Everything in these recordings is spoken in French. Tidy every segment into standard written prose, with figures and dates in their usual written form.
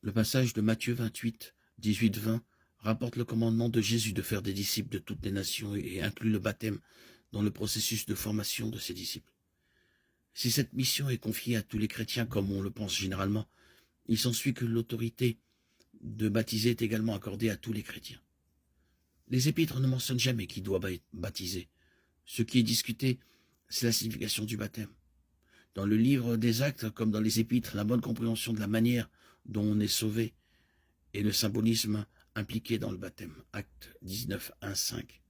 Le passage de Matthieu 28, 18-20 rapporte le commandement de Jésus de faire des disciples de toutes les nations et inclut le baptême dans le processus de formation de ses disciples. Si cette mission est confiée à tous les chrétiens comme on le pense généralement, il s'ensuit que l'autorité de baptiser est également accordée à tous les chrétiens. Les épîtres ne mentionnent jamais qui doit être baptisé. Ce qui est discuté, c'est la signification du baptême. Dans le livre des Actes, comme dans les épîtres, la bonne compréhension de la manière dont on est sauvé et le symbolisme impliqué dans le baptême. Acte 19, 1, 5.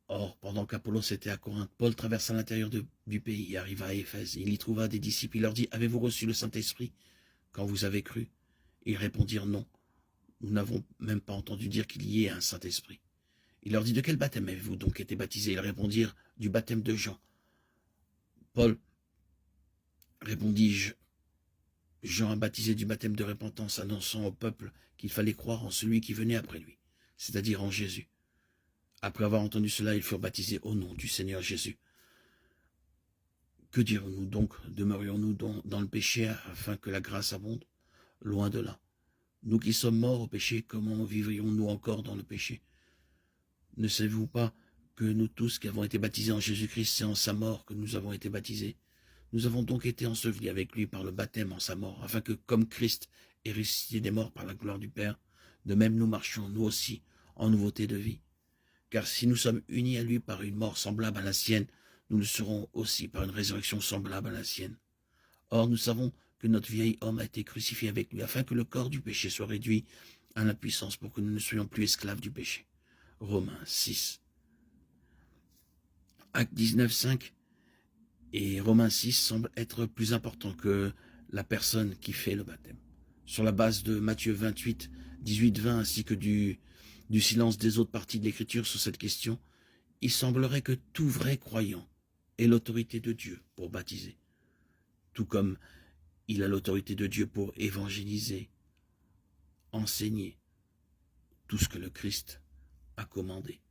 Or, pendant qu'Apollos était à Corinthe, Paul traversa l'intérieur du pays et arriva à Éphèse. Il y trouva des disciples. Il leur dit, « Avez-vous reçu le Saint-Esprit quand vous avez cru ?» Ils répondirent, « Non, nous n'avons même pas entendu dire qu'il y ait un Saint-Esprit. » Il leur dit, « De quel baptême avez-vous donc été baptisés ?» Ils répondirent, « Du baptême de Jean. » Paul répondit, « Jean a baptisé du baptême de repentance, annonçant au peuple qu'il fallait croire en celui qui venait après lui, c'est-à-dire en Jésus. » Après avoir entendu cela, ils furent baptisés au nom du Seigneur Jésus. Que dirons-nous donc? Demeurions-nous dans le péché afin que la grâce abonde? Loin de là. Nous qui sommes morts au péché, comment vivrions-nous encore dans le péché? Ne savez-vous pas que nous tous qui avons été baptisés en Jésus-Christ, c'est en sa mort que nous avons été baptisés? Nous avons donc été ensevelis avec lui par le baptême en sa mort, afin que, comme Christ est ressuscité des morts par la gloire du Père, de même nous marchions, nous aussi, en nouveauté de vie. Car si nous sommes unis à lui par une mort semblable à la sienne, nous le serons aussi par une résurrection semblable à la sienne. Or, nous savons que notre vieil homme a été crucifié avec lui, afin que le corps du péché soit réduit à l'impuissance pour que nous ne soyons plus esclaves du péché. Romains 6. Acte 19, 5 et Romains 6 semblent être plus importants que la personne qui fait le baptême. Sur la base de Matthieu 28, 18, 20 ainsi que du silence des autres parties de l'Écriture sur cette question, il semblerait que tout vrai croyant ait l'autorité de Dieu pour baptiser, tout comme il a l'autorité de Dieu pour évangéliser, enseigner tout ce que le Christ a commandé.